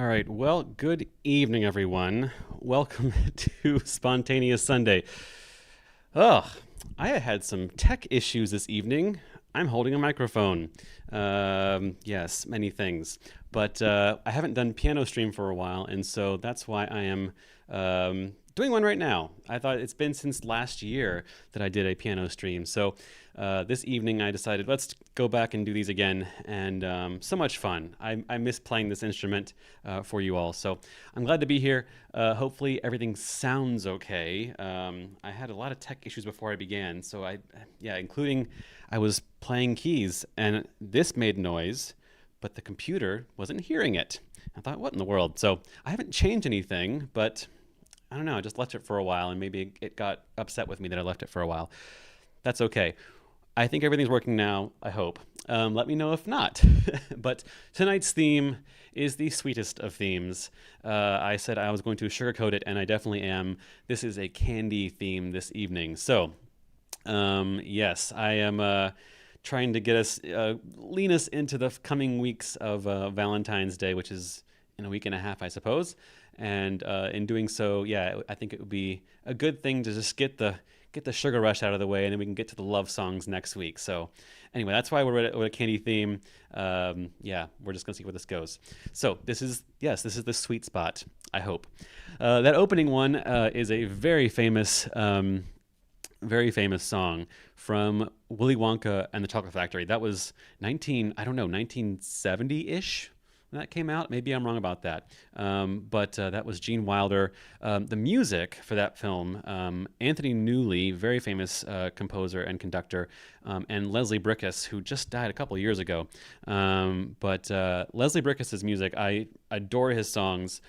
All right. Well, good evening, everyone. Welcome to Spontaneous Sunday. Ugh, I had some tech issues this evening. I'm holding a microphone. Yes, many things. But I haven't done piano stream for a while, and so that's why I am doing one right now. I thought it's been since last year that I did a piano stream. So this evening I decided let's go back and do these again, and so much fun. I miss playing this instrument for you all. So I'm glad to be here. Hopefully everything sounds okay. I had a lot of tech issues before I began, so yeah, including I was playing keys and this made noise, but the computer wasn't hearing it. I thought, what in the world? So I haven't changed anything, but I don't know. I just left it for a while, and maybe it got upset with me that I left it for a while. That's okay. I think everything's working now, I hope. Let me know if not. But tonight's theme is the sweetest of themes. I said I was going to sugarcoat it, and I definitely am. This is a candy theme this evening. So, yes, I am trying to get us, lean us into the coming weeks of Valentine's Day, which is in a week and a half, I suppose. And in doing so, yeah, I think it would be a good thing to just get the sugar rush out of the way, and then we can get to the love songs next week. So anyway, that's why we're at a candy theme. Yeah, we're just gonna see where this goes. So this is the sweet spot, I hope. That opening one is a very famous song from Willy Wonka and the Chocolate Factory. That was 1970-ish when that came out. Maybe I'm wrong about that. But that was Gene Wilder. The music for that film, Anthony Newley, very famous composer and conductor, and Leslie Bricusse, who just died a couple of years ago. But Leslie Bricusse's music, I adore his songs.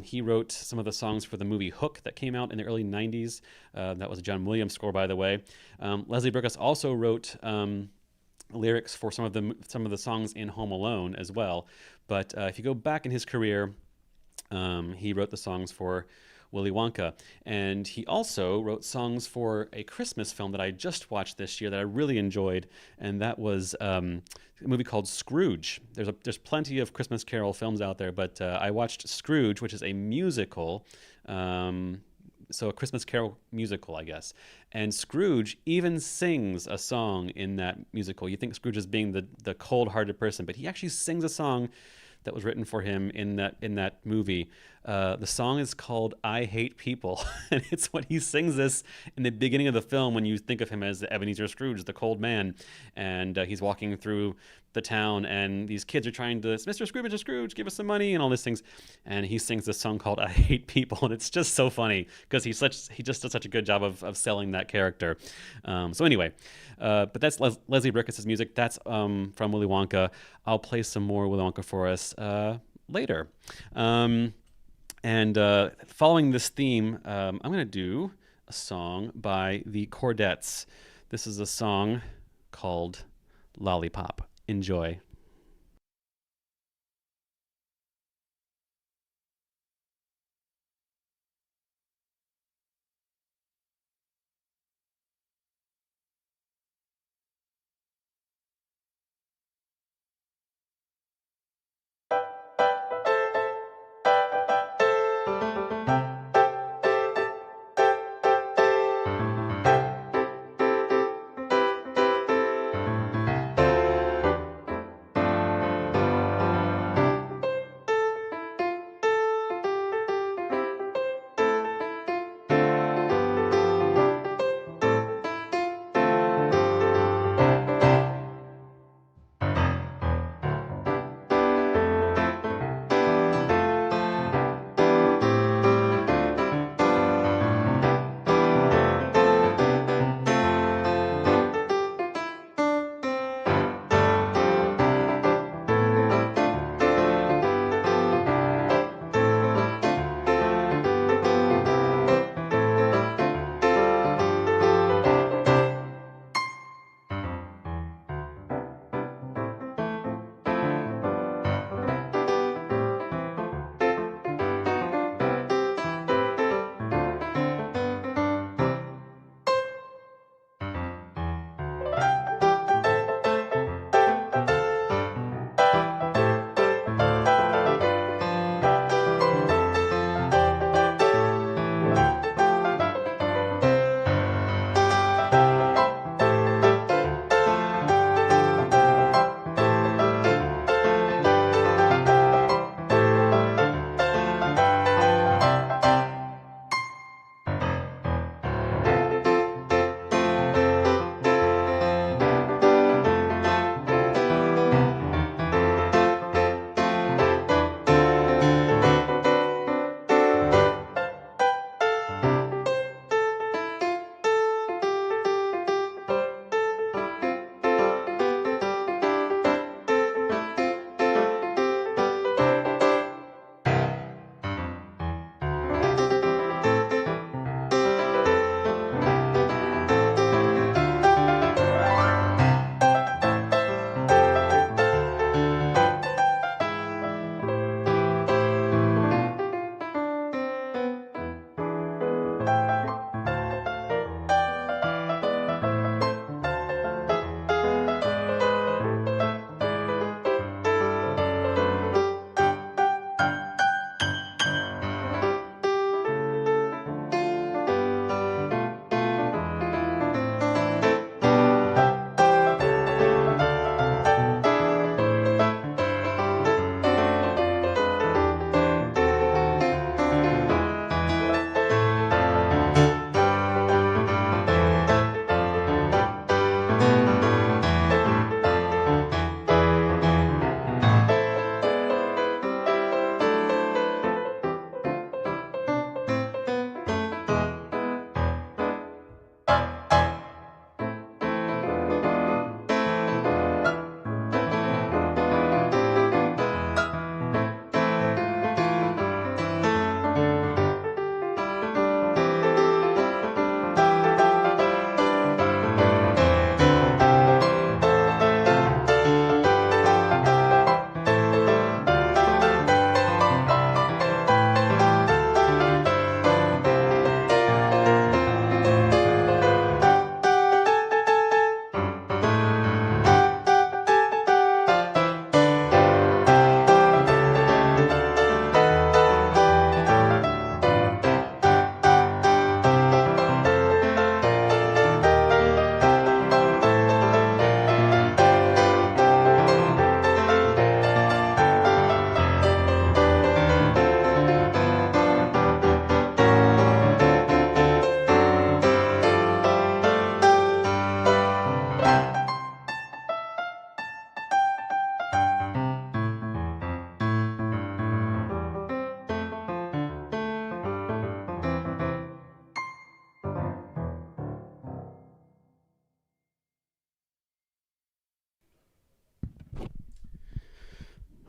He wrote some of the songs for the movie Hook that came out in the early 90s. That was a John Williams score, by the way. Leslie Bricusse also wrote lyrics for some of the songs in Home Alone as well. But if you go back in his career, he wrote the songs for Willy Wonka, and he also wrote songs for a Christmas film that I just watched this year that I really enjoyed, and that was a movie called Scrooge. There's plenty of Christmas Carol films out there, but I watched Scrooge, which is a musical. So a Christmas Carol musical, I guess. And Scrooge even sings a song in that musical. You think Scrooge is being the cold-hearted person, but he actually sings a song that was written for him in that movie. The song is called "I Hate People," and it's when he sings this in the beginning of the film when you think of him as Ebenezer Scrooge, the cold man, and he's walking through the town, and these kids are trying to, Mr. Scrooge, give us some money, and all these things, and he sings this song called "I Hate People," and it's just so funny because he just does such a good job of selling that character. So anyway, but that's Leslie Bricusse's music. That's from Willy Wonka. I'll play some more Willy Wonka for us later. And following this theme, I'm going to do a song by the Chordettes. This is a song called Lollipop. Enjoy.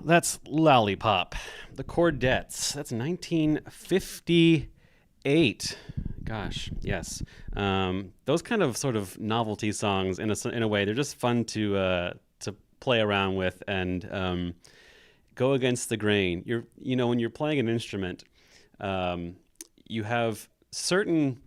That's Lollipop. The Chordettes. That's 1958. Gosh, yes. Those kind of sort of novelty songs, in a way, they're just fun to play around with and go against the grain. When you're playing an instrument, um, you have certain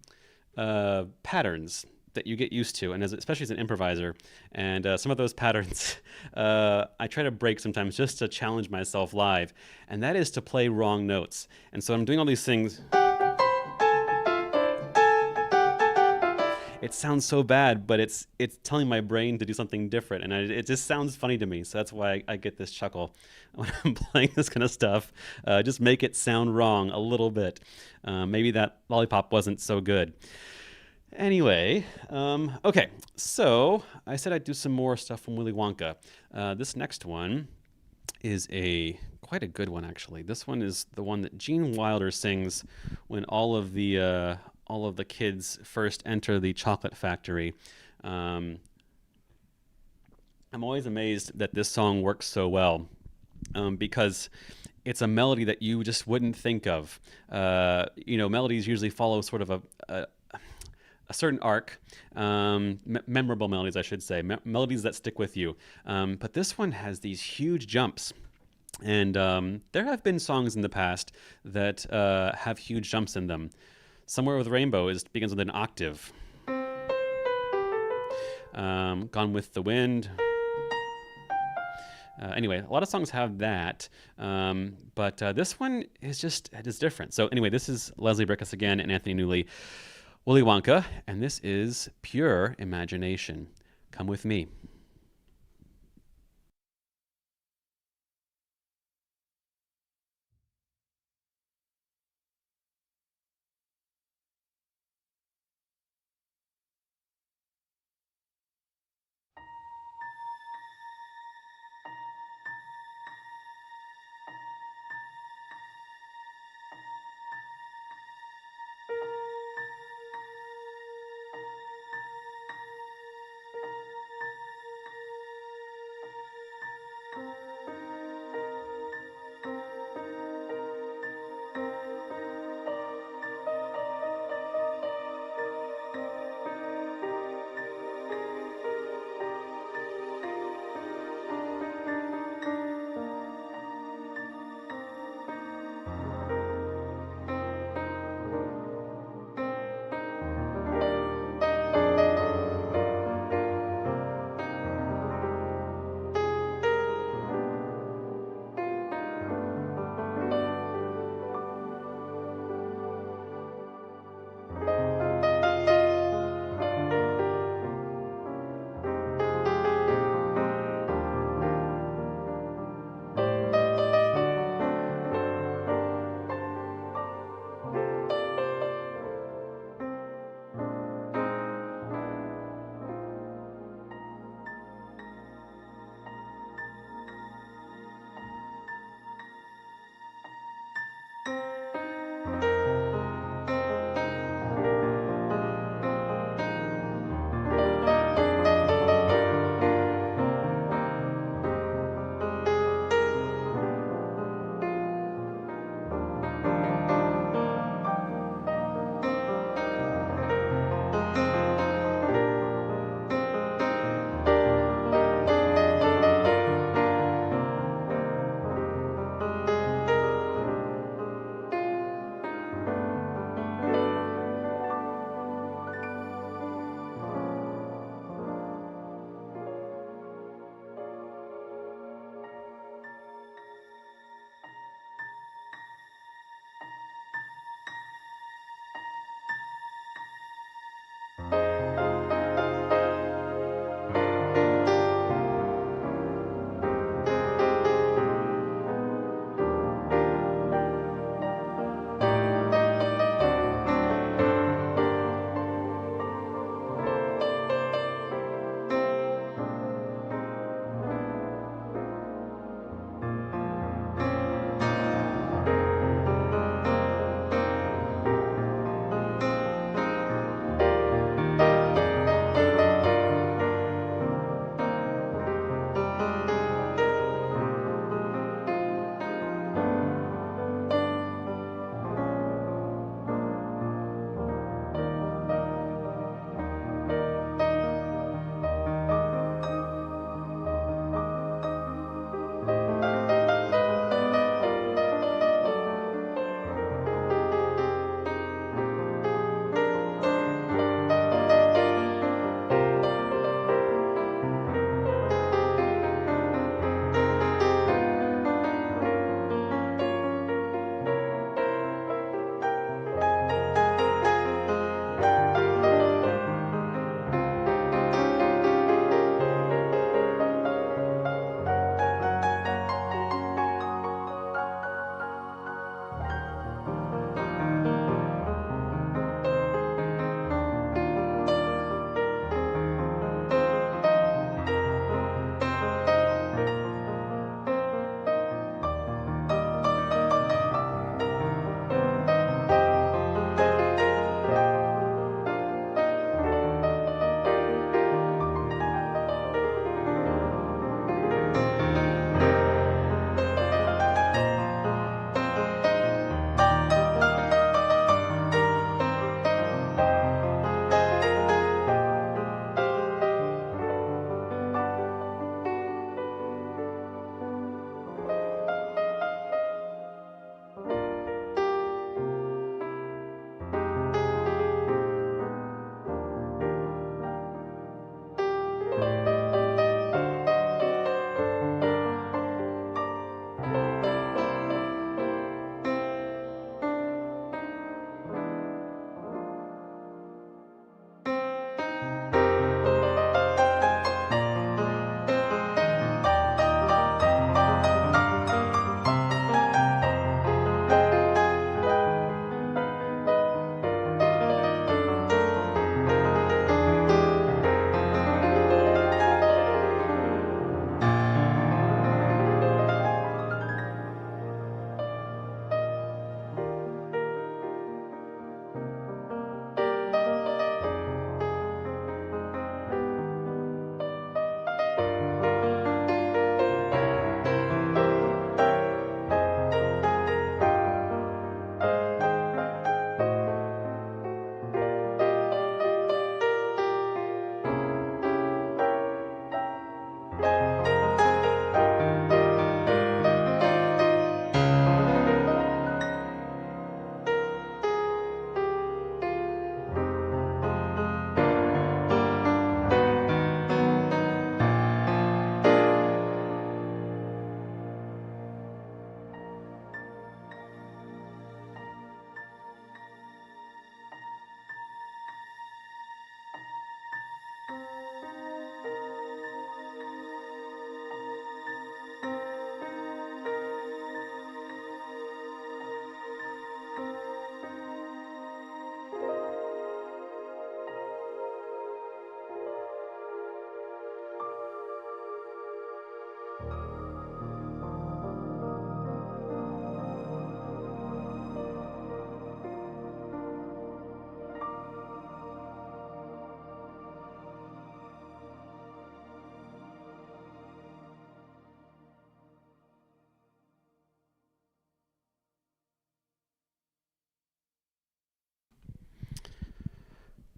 patterns that you get used to, and especially as an improviser, and some of those patterns I try to break sometimes just to challenge myself live, and that is to play wrong notes. And so I'm doing all these things. It sounds so bad, but it's telling my brain to do something different, and it just sounds funny to me. So that's why I get this chuckle when I'm playing this kind of stuff. Just make it sound wrong a little bit. Maybe that lollipop wasn't so good. Anyway, okay, so I said I'd do some more stuff from Willy Wonka. This next one is quite a good one, actually. This one is the one that Gene Wilder sings when all of the kids first enter the chocolate factory. I'm always amazed that this song works so well, because it's a melody that you just wouldn't think of. Melodies usually follow sort of a certain arc, memorable melodies, I should say, melodies that stick with you. But this one has these huge jumps. And there have been songs in the past that have huge jumps in them. Somewhere with Rainbow begins with an octave. Gone with the Wind. Anyway, a lot of songs have that, but this one is different. So anyway, this is Leslie Bricusse again and Anthony Newley, Willy Wonka, and this is Pure Imagination. Come with me.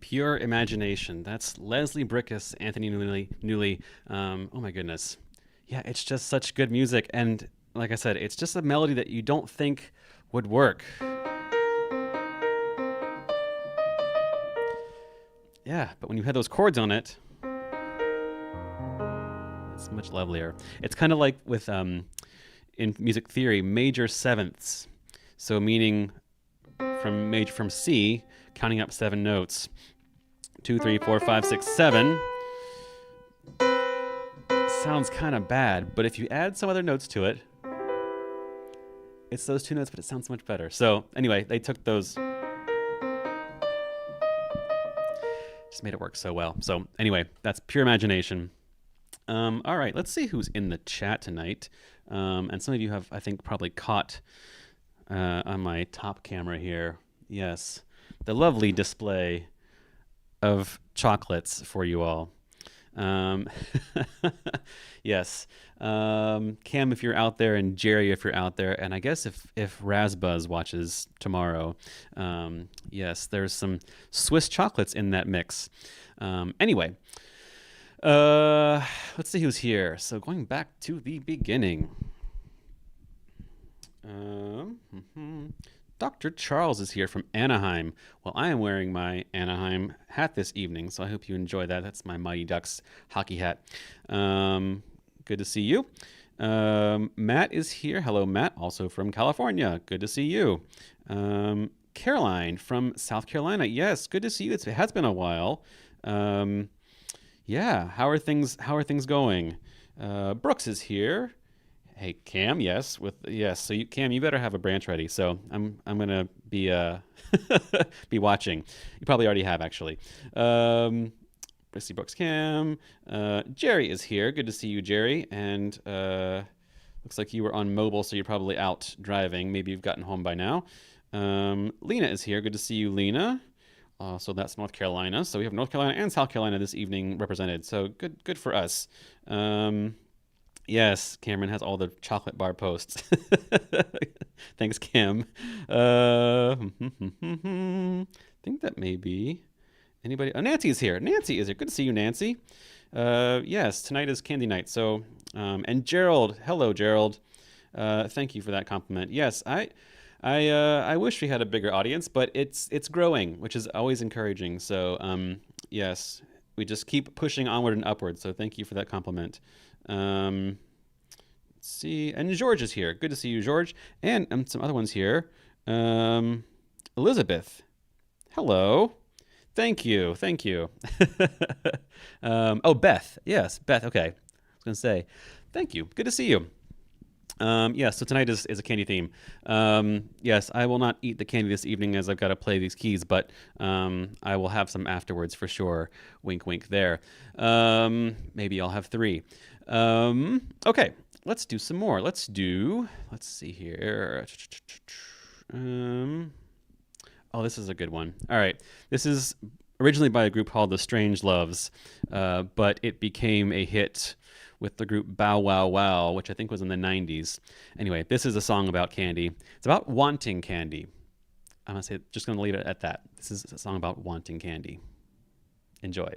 Pure Imagination. That's Leslie Brickus, Anthony Newley. Oh my goodness. Yeah, it's just such good music. And like I said, it's just a melody that you don't think would work. Yeah, but when you had those chords on it, it's much lovelier. It's kind of like with, in music theory, major sevenths. So meaning from C, counting up 7 notes. 2, 3, 4, 5, 6, 7. Sounds kind of bad, but if you add some other notes to it, it's those 2 notes, but it sounds much better. So anyway, they took those, just made it work so well. So anyway, that's Pure Imagination. All right, let's see who's in the chat tonight. And some of you have, I think, probably caught on my top camera here. Yes, the lovely display of chocolates for you all. Yes. Cam, if you're out there, and Jerry, if you're out there, and I guess if Razbuzz watches tomorrow, yes, there's some Swiss chocolates in that mix. Anyway, let's see who's here. So going back to the beginning. Dr. Charles is here from Anaheim. Well, I am wearing my Anaheim hat this evening, so I hope you enjoy that. That's my Mighty Ducks hockey hat. Good to see you. Matt is here. Hello, Matt, also from California. Good to see you. Caroline from South Carolina. Yes, good to see you. It has been a while. Yeah, how are things going? Brooks is here. Hey, Cam, yes. So Cam, you better have a branch ready. So I'm gonna be be watching. You probably already have, actually. Brissy, Brooks, Cam. Jerry is here. Good to see you, Jerry. And looks like you were on mobile, so you're probably out driving. Maybe you've gotten home by now. Lena is here. Good to see you, Lena. So that's North Carolina. So we have North Carolina and South Carolina this evening represented. So good for us. Yes, Cameron has all the chocolate bar posts. Thanks, Cam. I think that may be anybody. Oh, Nancy is here. Nancy is here. Good to see you, Nancy. Yes, tonight is candy night. So, and Gerald. Hello, Gerald. Thank you for that compliment. Yes, I wish we had a bigger audience, but it's growing, which is always encouraging. So, yes, we just keep pushing onward and upward. So thank you for that compliment. Let's see, and George is here. Good to see you, George, and some other ones here. Elizabeth, hello. Thank you. Oh, Beth. Yes, Beth. Okay, I was gonna say, thank you. Good to see you. Yeah, so tonight is a candy theme. Yes, I will not eat the candy this evening as I've got to play these keys, but I will have some afterwards for sure. Wink, wink there. Maybe I'll have 3. Okay, let's do some more. Let's see here. Oh, this is a good one. All right, this is originally by a group called The Strange Loves, but it became a hit with the group Bow Wow Wow, which I think was in the 90s. Anyway, this is a song about candy. It's about wanting candy. I'm just going to leave it at that. This is a song about wanting candy. Enjoy.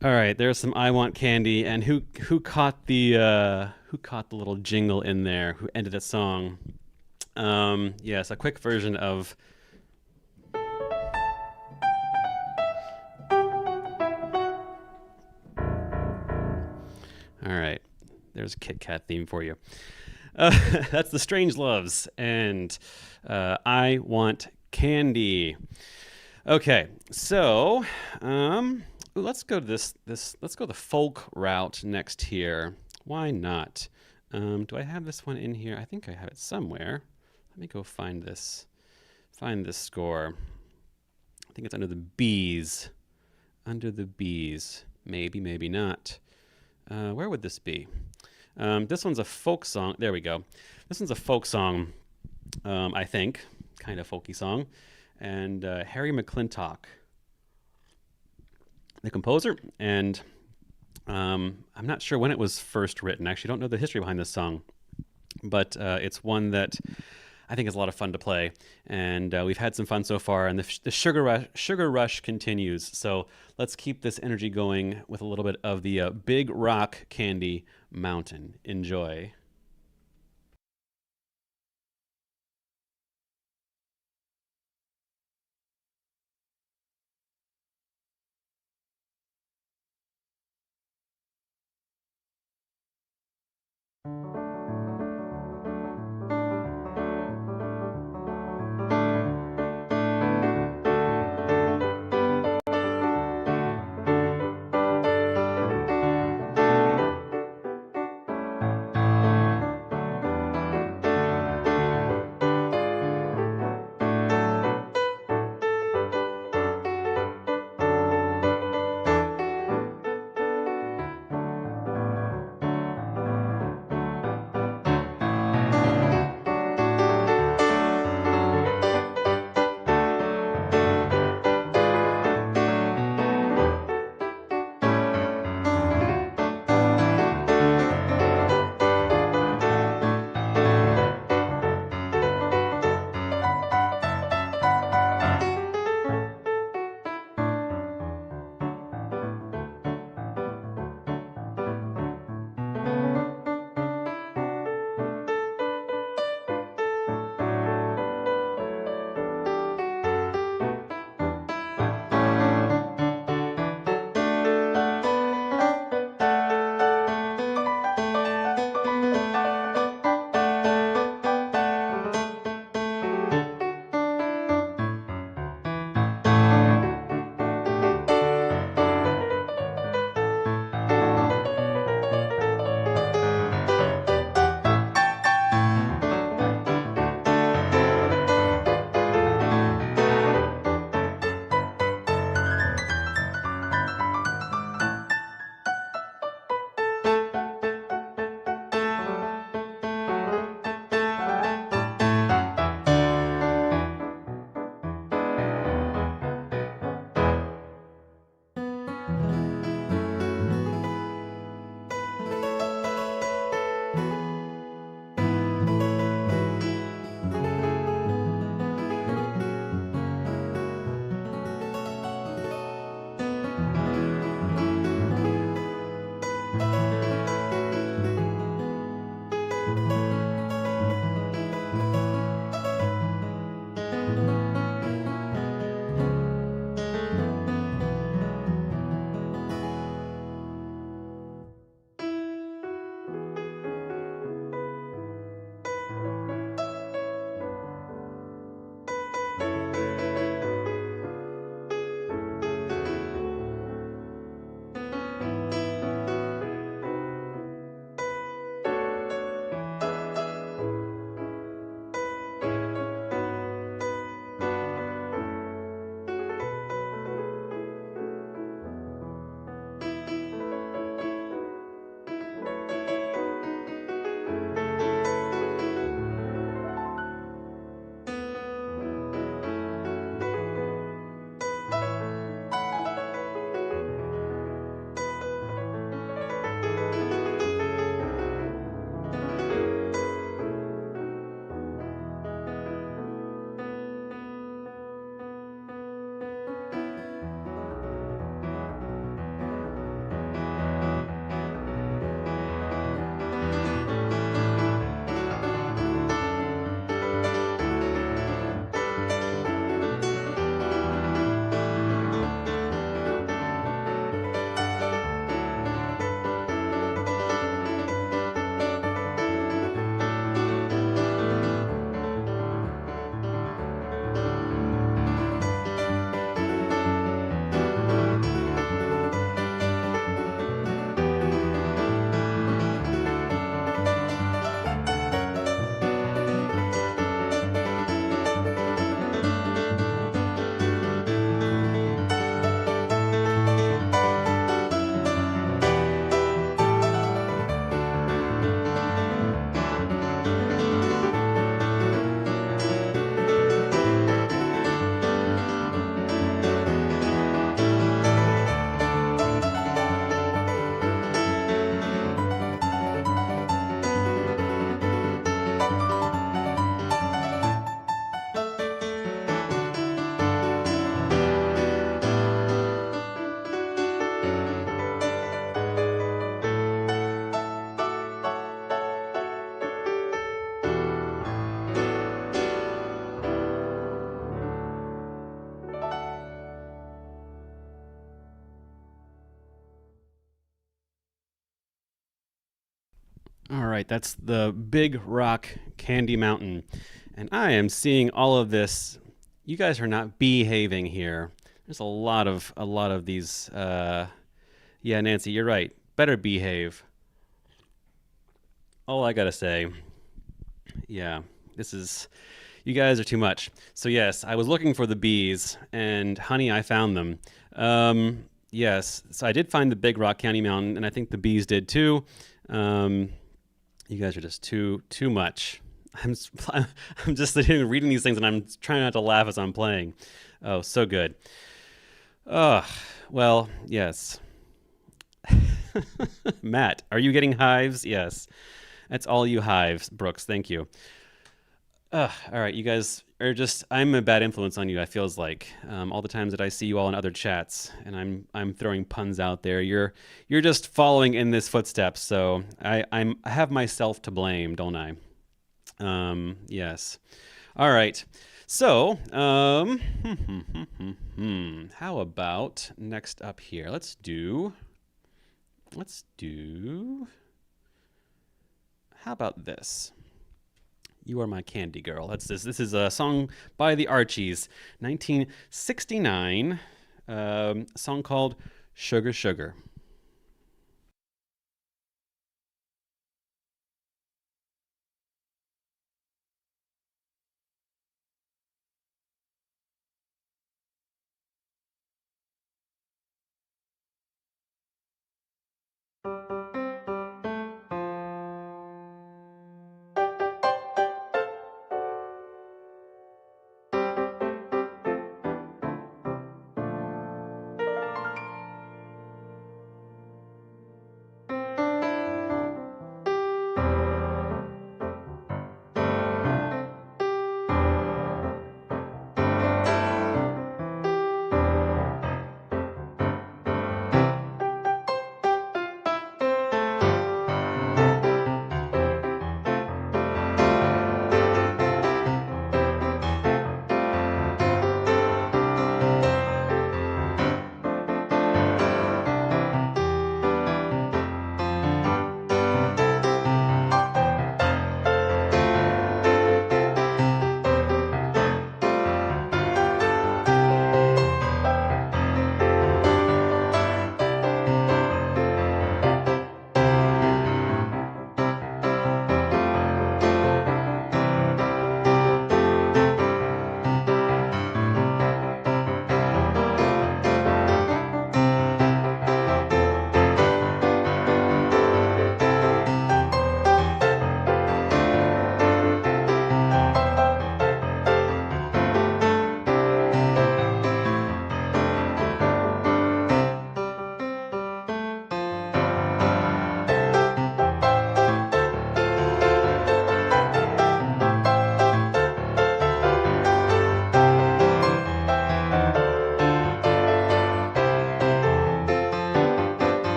All right, there's some "I Want Candy," and who caught the little jingle in there? Who ended the song? Yes, a quick version of. All right, there's a Kit Kat theme for you. Uh, that's the Strange Loves, and "I Want Candy." Okay, so let's go to this. Let's go the folk route next here. Why not? Do I have this one in here? I think I have it somewhere. Let me go find this. Find this score. I think it's under the B's. Under the B's. Maybe, maybe not. Where would this be? This one's a folk song. There we go. This one's a folk song, I think. Kind of folky song. And Harry McClintock, the composer. And I'm not sure when it was first written. I actually don't know the history behind this song. But it's one that I think is a lot of fun to play. And we've had some fun so far. And the sugar rush continues. So let's keep this energy going with a little bit of the Big Rock Candy Mountain. Enjoy. All right, that's the Big Rock Candy Mountain. And I am seeing all of this. You guys are not behaving here. There's a lot of these yeah, Nancy, you're right. Better behave. All I got to say. Yeah. This is you guys are too much. So yes, I was looking for the bees, and honey, I found them. Yes, so I did find the Big Rock County Mountain, and I think the bees did too. Um, you guys are just too much. I'm I'm just sitting here reading these things, and I'm trying not to laugh as I'm playing. Oh, so good. Oh, well, yes. Matt, are you getting hives? Yes, that's all you hives, Brooks. Thank you. All right, you guys are just. I'm a bad influence on you. I feels like all the times that I see you all in other chats, and I'm throwing puns out there. You're just following in this footsteps. So I have myself to blame, don't I? Yes. All right. So how about next up here? Let's do. How about this? You Are My Candy Girl. That's this. This is a song by the Archies, 1969. A song called Sugar Sugar.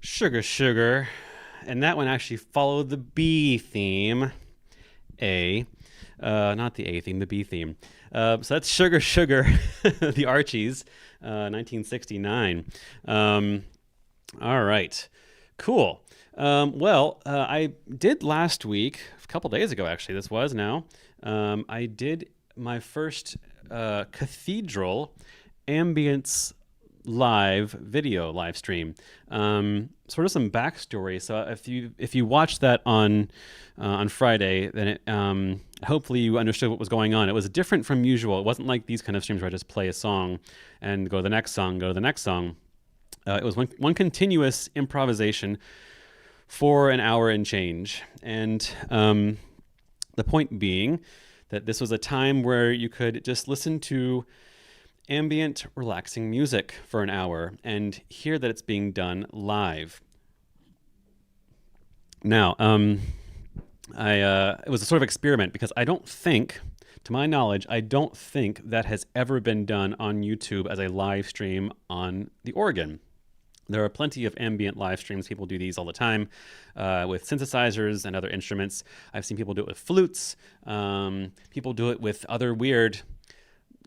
Sugar, sugar. And that one actually followed the B theme. A. Not the A theme, the B theme. So that's Sugar, Sugar, the Archies, 1969. All right. Cool. I did last week, a couple days ago actually, this was now, I did my first cathedral ambience live video live stream. Sort of some backstory. So if you watched that on Friday, then hopefully you understood what was going on. It was different from usual. It wasn't like these kind of streams where I just play a song and go to the next song, go to the next song. It was one continuous improvisation for an hour and change. And the point being that this was a time where you could just listen to ambient, relaxing music for an hour and hear that it's being done live. Now, it was a sort of experiment because I don't think, to my knowledge, I don't think that has ever been done on YouTube as a live stream on the organ. There are plenty of ambient live streams. People do these all the time with synthesizers and other instruments. I've seen people do it with flutes. People do it with other weird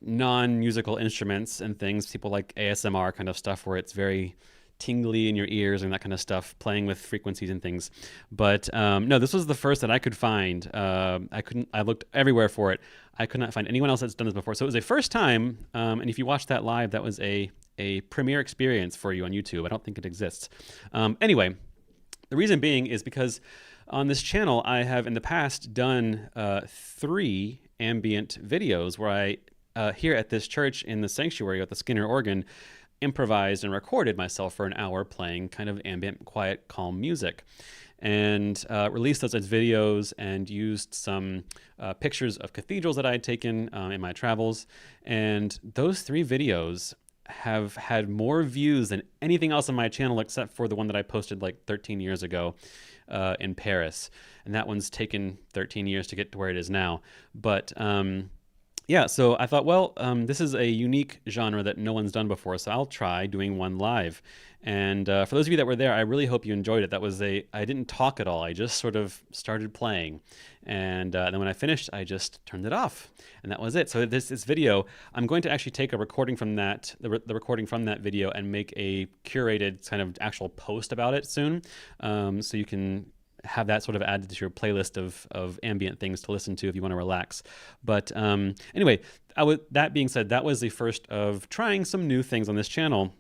non-musical instruments and things. People like ASMR kind of stuff where it's very tingly in your ears and that kind of stuff, playing with frequencies and things. But no, this was the first that I could find. I looked everywhere for it. I could not find anyone else that's done this before. So it was a first time. And if you watched that live, that was a premiere experience for you on YouTube. I don't think it exists. Anyway, the reason being is because on this channel, I have in the past done 3 ambient videos where I, here at this church in the sanctuary at the Skinner organ, improvised and recorded myself for an hour playing kind of ambient, quiet, calm music. And released those as videos and used some pictures of cathedrals that I had taken in my travels. And those 3 videos have had more views than anything else on my channel except for the one that I posted like 13 years ago in Paris. And that one's taken 13 years to get to where it is now. But yeah, so I thought, well, this is a unique genre that no one's done before, so I'll try doing one live. And for those of you that were there, I really hope you enjoyed it. I didn't talk at all. I just sort of started playing. And then when I finished, I just turned it off. And that was it. So this video, I'm going to actually take a recording from that, the recording from that video, and make a curated kind of actual post about it soon. So you can have that sort of added to your playlist of ambient things to listen to if you want to relax. But anyway, that being said, that was the first of trying some new things on this channel.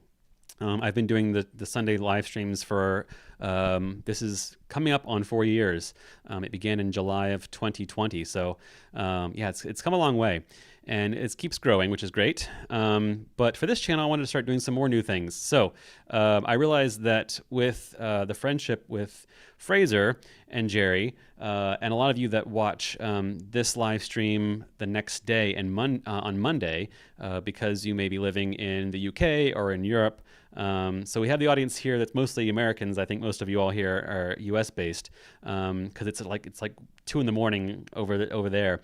I've been doing the Sunday live streams for, this is coming up on 4 years. It began in July of 2020. So yeah, it's come a long way. And it keeps growing, which is great. But for this channel, I wanted to start doing some more new things. So I realized that with the friendship with Fraser and Jerry, and a lot of you that watch this live stream the next day and on Monday, because you may be living in the UK or in Europe. So we have the audience here that's mostly Americans. I think most of you all here are US based, because it's like 2 a.m. over there.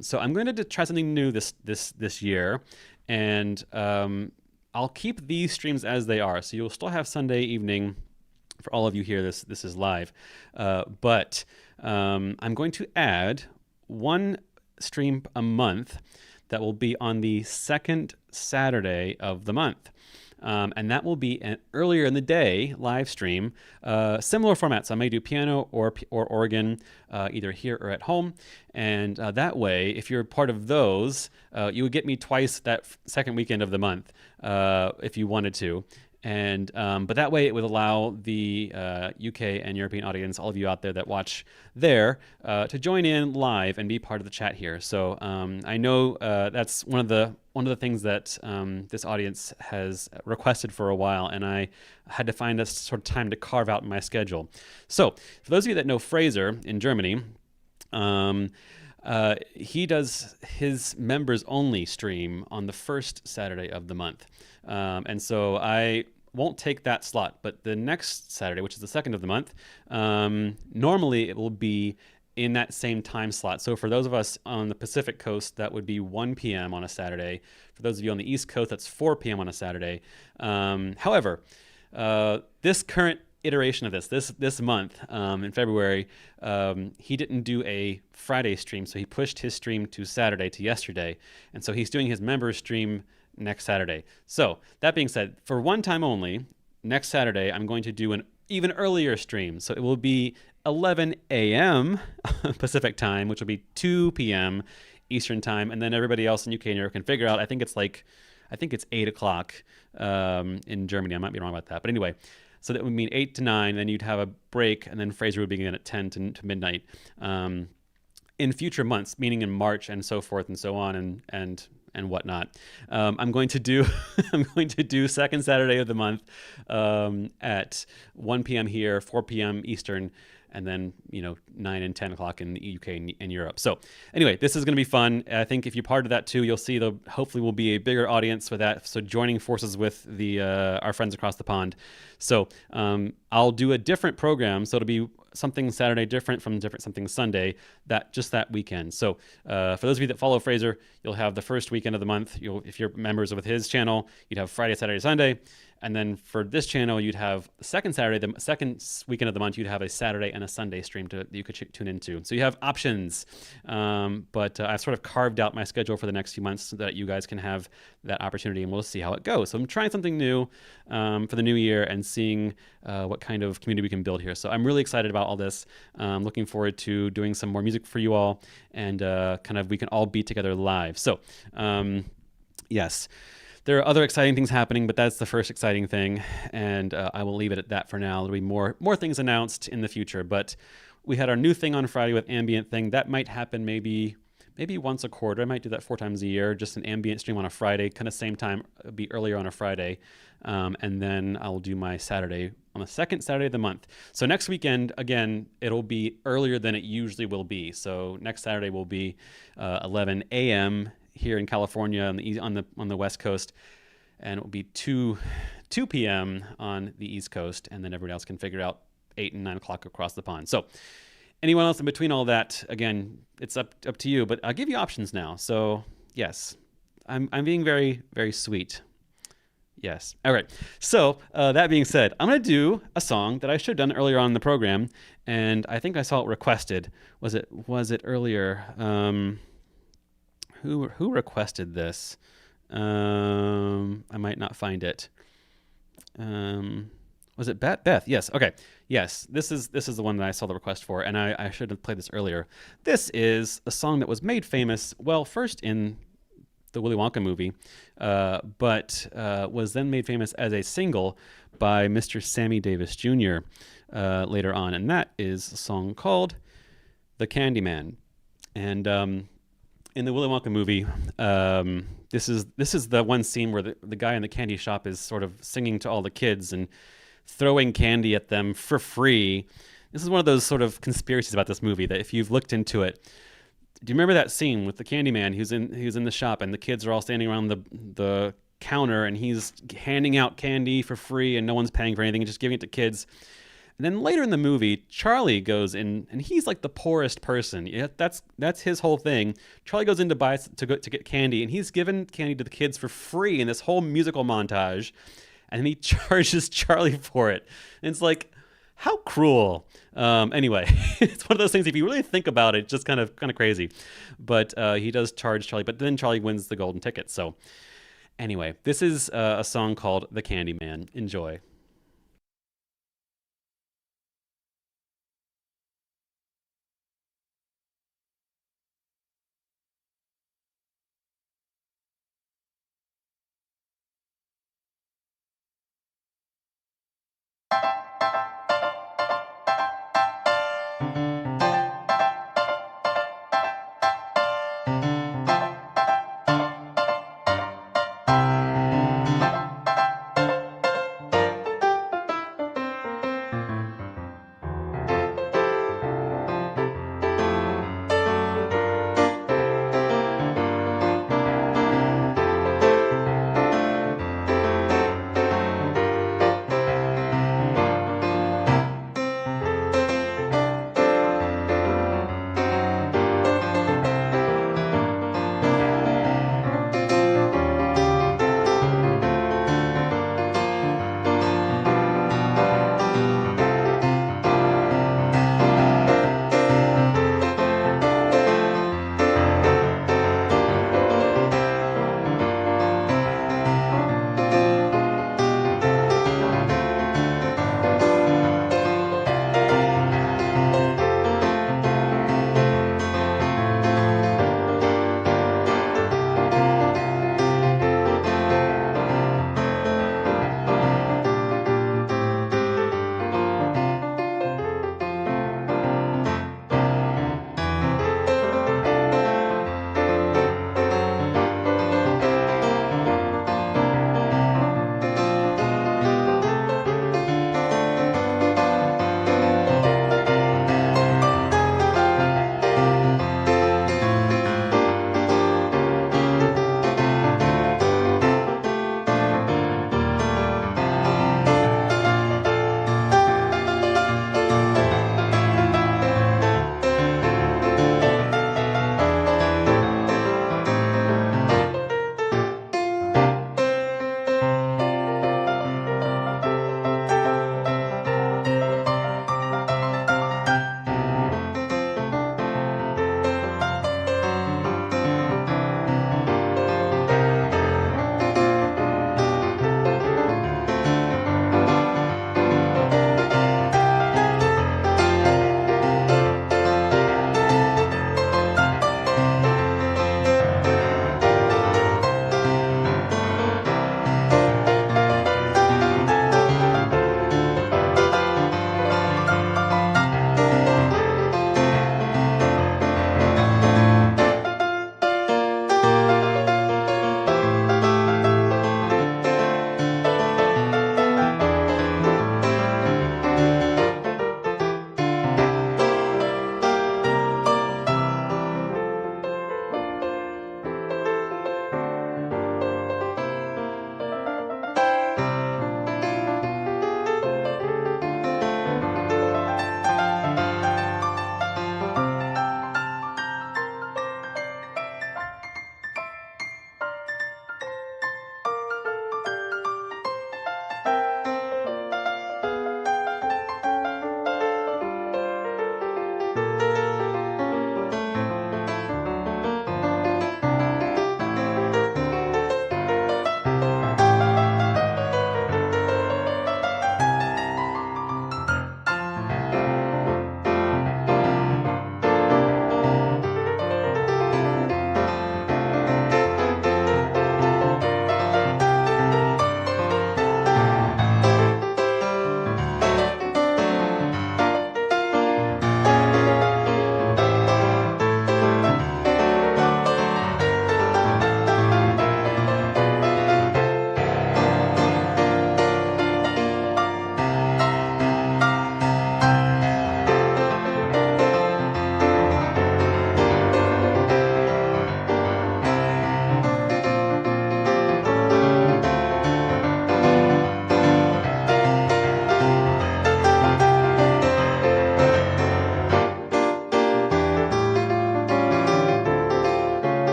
So I'm going to try something new this year, and I'll keep these streams as they are. So you'll still have Sunday evening for all of you here. This is live, but I'm going to add 1 stream a month that will be on the 2nd Saturday of the month. And that will be an earlier in the day live stream, similar format. So I may do piano or organ, either here or at home. And that way, if you're part of those, you would get me twice that second weekend of the month, if you wanted to. And but that way it would allow the UK and European audience, all of you out there that watch there, to join in live and be part of the chat here. So I know that's one of the things that this audience has requested for a while, and I had to find a sort of time to carve out in my schedule. So for those of you that know Fraser in Germany, he does his members only stream on the 1st Saturday of the month. And so I won't take that slot, but the next Saturday, which is the 2nd of the month, normally it will be in that same time slot. So for those of us on the Pacific Coast, that would be 1 p.m. on a Saturday. For those of you on the East Coast, that's 4 p.m. on a Saturday. However, this current iteration of this month, in February, he didn't do a Friday stream, so he pushed his stream to Saturday, to yesterday, and so he's doing his members stream next Saturday. So that being said, for one time only, next Saturday I'm going to do an even earlier stream. So it will be 11 a.m. Pacific time, which will be 2 p.m. Eastern time, and then everybody else in UK and Europe can figure out. I think it's 8 o'clock in Germany. I might be wrong about that, but anyway. So that would mean 8 to 9, then you'd have a break, and then Fraser would begin at 10 to midnight. In future months, meaning in March and so forth and so on and whatnot. I'm going to do second Saturday of the month at 1 p.m. here, 4 p.m. Eastern, and then 9 and 10 o'clock in the UK and Europe. So anyway, this is going to be fun. I think if you're part of that too, you'll see hopefully will be a bigger audience for that. So joining forces with our friends across the pond. So I'll do a different program. So it'll be something Saturday different from something Sunday that weekend. So for those of you that follow Fraser, you'll have the first weekend of the month. If you're members with his channel, you'd have Friday, Saturday, Sunday. And then for this channel, you'd have the second weekend of the month, you'd have a Saturday and a Sunday stream that you could tune into. So you have options. But I've sort of carved out my schedule for the next few months so that you guys can have that opportunity, and we'll see how it goes. So I'm trying something new for the new year and seeing what kind of community we can build here. So I'm really excited about all this. Looking forward to doing some more music for you all, and we can all be together live. So yes. There are other exciting things happening, but that's the first exciting thing, and I will leave it at that for now. There'll be more things announced in the future, but we had our new thing on Friday with ambient thing. That might happen maybe once a quarter. I might do that 4 times a year, just an ambient stream on a Friday, kind of same time, be earlier on a Friday, and then I'll do my Saturday on the second Saturday of the month. So next weekend, again, it'll be earlier than it usually will be. So next Saturday will be 11 a.m. here in California on the West Coast, and it will be 2 p.m. on the East Coast, and then everybody else can figure out 8 and 9 o'clock across the pond. So anyone else in between all that, again, it's up to you, but I'll give you options now. So yes, I'm being very, very sweet. Yes. All right. So that being said, I'm going to do a song that I should have done earlier on in the program, and I think I saw it requested. Was it earlier? Who requested this? I might not find it. Was it Beth? Yes. Okay. Yes. This is the one that I saw the request for, and I should have played this earlier. This is a song that was made famous, well, first in the Willy Wonka movie, but was then made famous as a single by Mr. Sammy Davis Jr. Later on, and that is a song called "The Candyman." And in the Willy Wonka movie, this is the one scene where the guy in the candy shop is sort of singing to all the kids and throwing candy at them for free. This is one of those sort of conspiracies about this movie that if you've looked into it, do you remember that scene with the Candyman who's in the shop and the kids are all standing around the counter and he's handing out candy for free and no one's paying for anything and just giving it to kids? And then later in the movie, Charlie goes in, and he's like the poorest person. Yeah, that's his whole thing. Charlie goes in to get candy, and he's given candy to the kids for free in this whole musical montage, and then he charges Charlie for it. And it's like, how cruel. Anyway, it's one of those things. If you really think about it, just kind of crazy. But he does charge Charlie, but then Charlie wins the golden ticket. So anyway, this is a song called "The Candyman." Enjoy.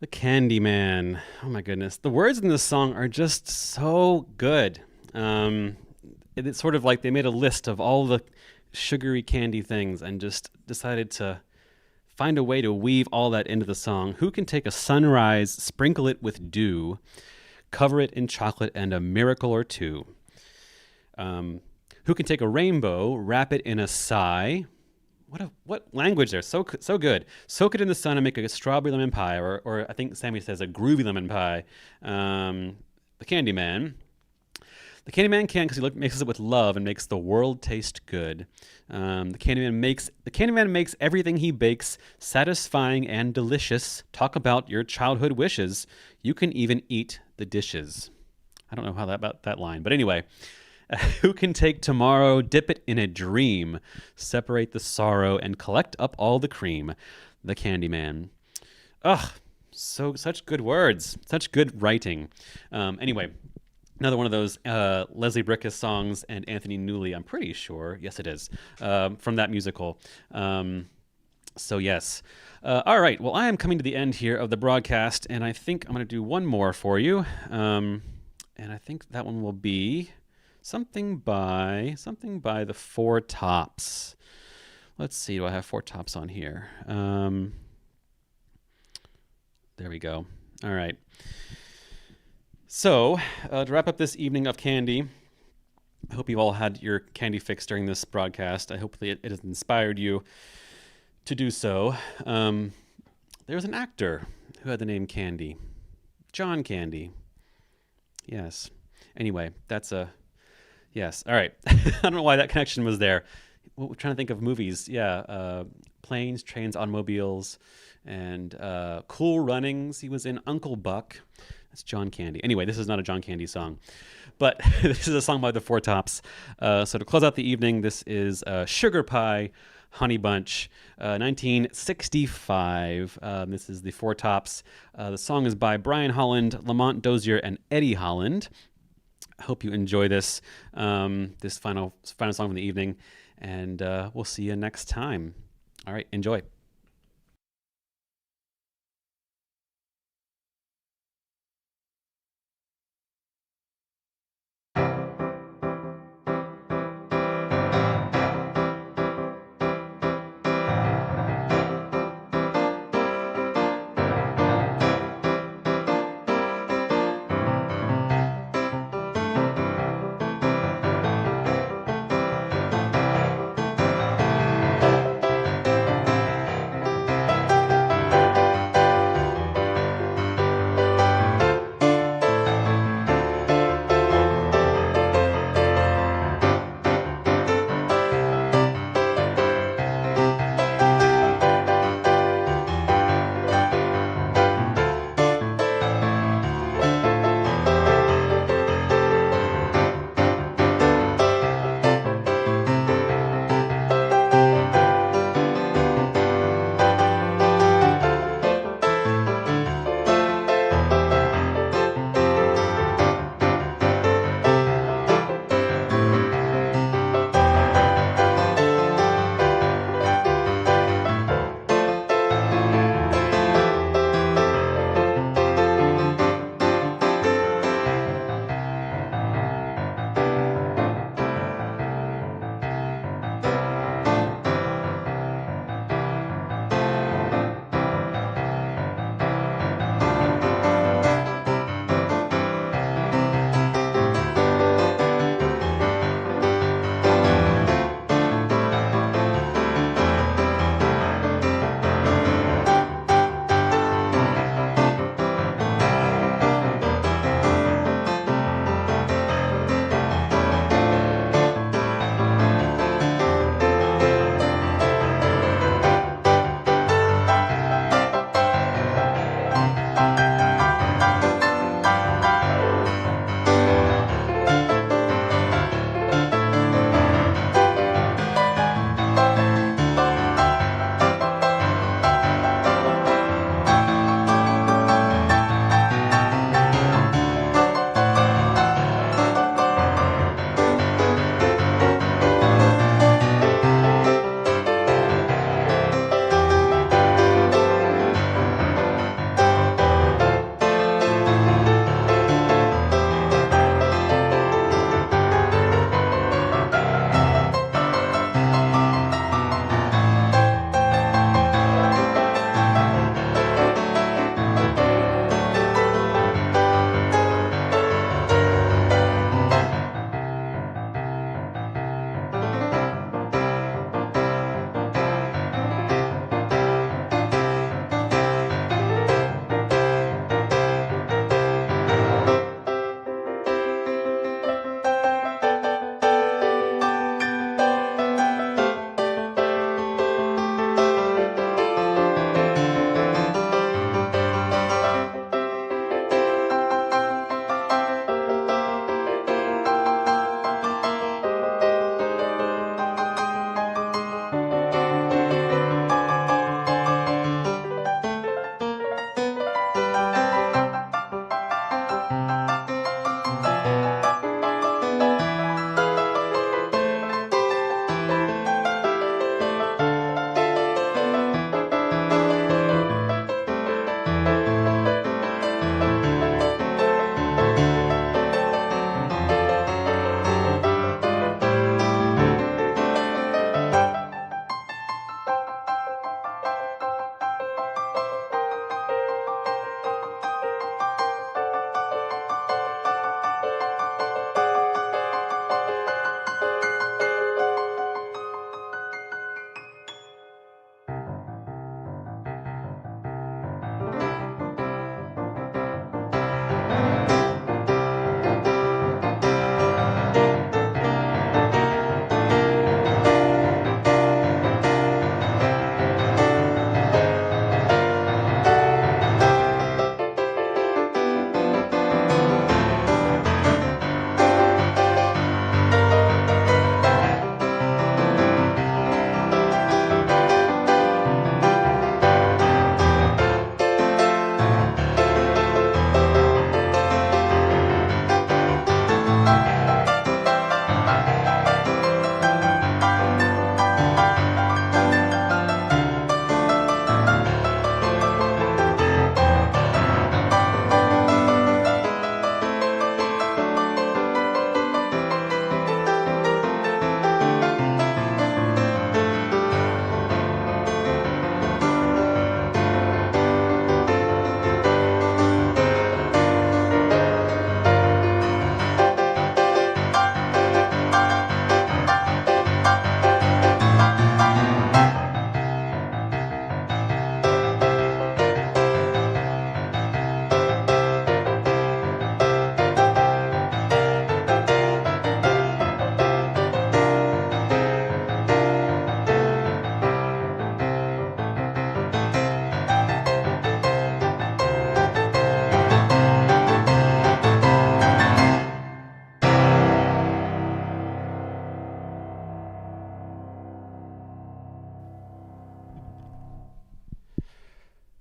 The Candyman. Oh my goodness. The words in this song are just so good. Um, it's sort of like they made a list of all the sugary candy things and just decided to find a way to weave all that into the song. Who can take a sunrise, sprinkle it with dew, cover it in chocolate, and a miracle or two? Who can take a rainbow, wrap it in a sigh? What language there? So good. Soak it in the sun and make a strawberry lemon pie, or I think Sammy says a groovy lemon pie. The Candyman. The Candyman can because he mixes it with love and makes the world taste good. The Candyman makes everything he bakes satisfying and delicious. Talk about your childhood wishes. You can even eat the dishes. I don't know how about that line, but anyway. Who can take tomorrow, dip it in a dream, separate the sorrow, and collect up all the cream? The Candyman. Ugh, such good words, such good writing. Anyway, another one of those Leslie Bricusse songs and Anthony Newley, I'm pretty sure. Yes, it is, from that musical. So yes. All right, well, I am coming to the end here of the broadcast, and I think I'm going to do one more for you. And I think that one will be something by the Four Tops. Let's see, do I have Four Tops on here? There we go. All right. So, to wrap up this evening of candy, I hope you all had your candy fix during this broadcast. I hope it has inspired you to do so. There's an actor who had the name Candy. John Candy. Yes. Anyway, that's a... Yes. All right. I don't know why that connection was there. We're trying to think of movies. Yeah. Planes, Trains, Automobiles, and Cool Runnings. He was in Uncle Buck. That's John Candy. Anyway, this is not a John Candy song, but this is a song by the Four Tops. So to close out the evening, this is Sugar Pie, Honey Bunch, 1965. This is the Four Tops. The song is by Brian Holland, Lamont Dozier, and Eddie Holland. I hope you enjoy this this final song of the evening, and we'll see you next time. All right, enjoy.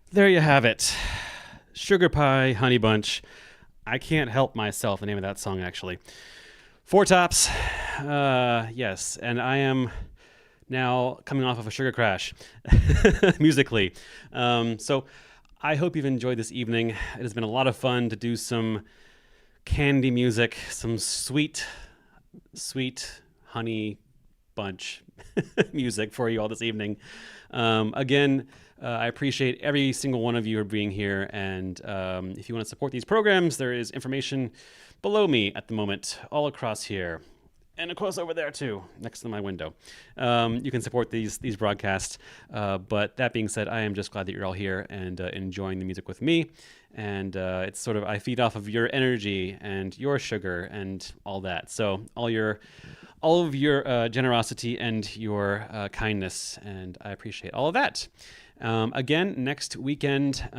There you have it. Sugar Pie Honey Bunch. I can't help myself, the name of that song, actually. Four Tops. Yes, and I am now coming off of a sugar crash musically. So I hope you've enjoyed this evening. It has been a lot of fun to do some candy music, some sweet, sweet honey bunch music for you all this evening. Again, I appreciate every single one of you for being here. And if you want to support these programs, there is information below me at the moment, all across here. And of course over there too, next to my window. You can support these broadcasts. But that being said, I am just glad that you're all here and enjoying the music with me. And it's sort of, I feed off of your energy and your sugar and all that. So all of your generosity and your kindness, and I appreciate all of that. Again, next weekend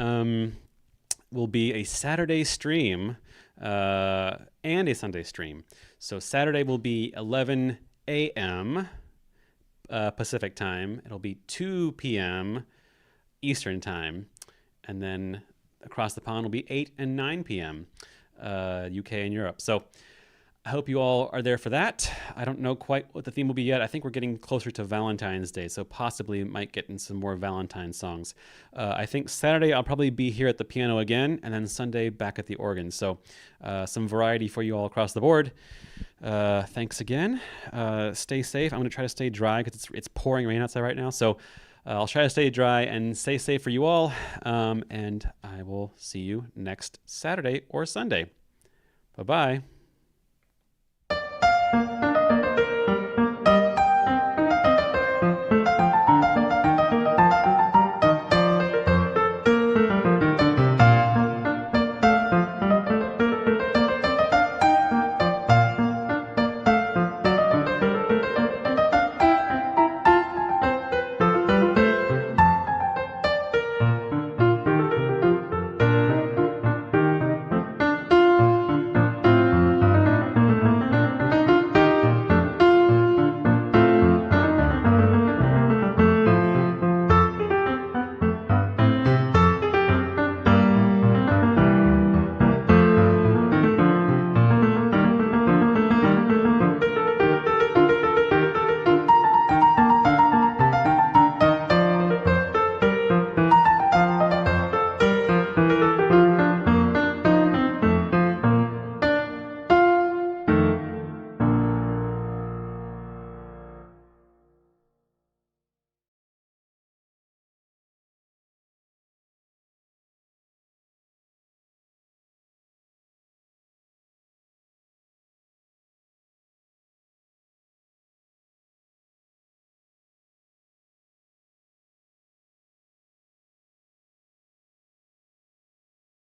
will be a Saturday stream and a Sunday stream. So Saturday will be 11 a.m. Pacific time. It'll be 2 p.m. Eastern time. And then across the pond will be 8 and 9 p.m. UK and Europe. So I hope you all are there for that. I don't know quite what the theme will be yet. I think we're getting closer to Valentine's Day, so possibly might get in some more Valentine songs. I think Saturday I'll probably be here at the piano again, and then Sunday back at the organ. So some variety for you all across the board. Thanks again. Stay safe. I'm going to try to stay dry because it's pouring rain outside right now. So I'll try to stay dry and stay safe for you all. And I will see you next Saturday or Sunday. Bye-bye.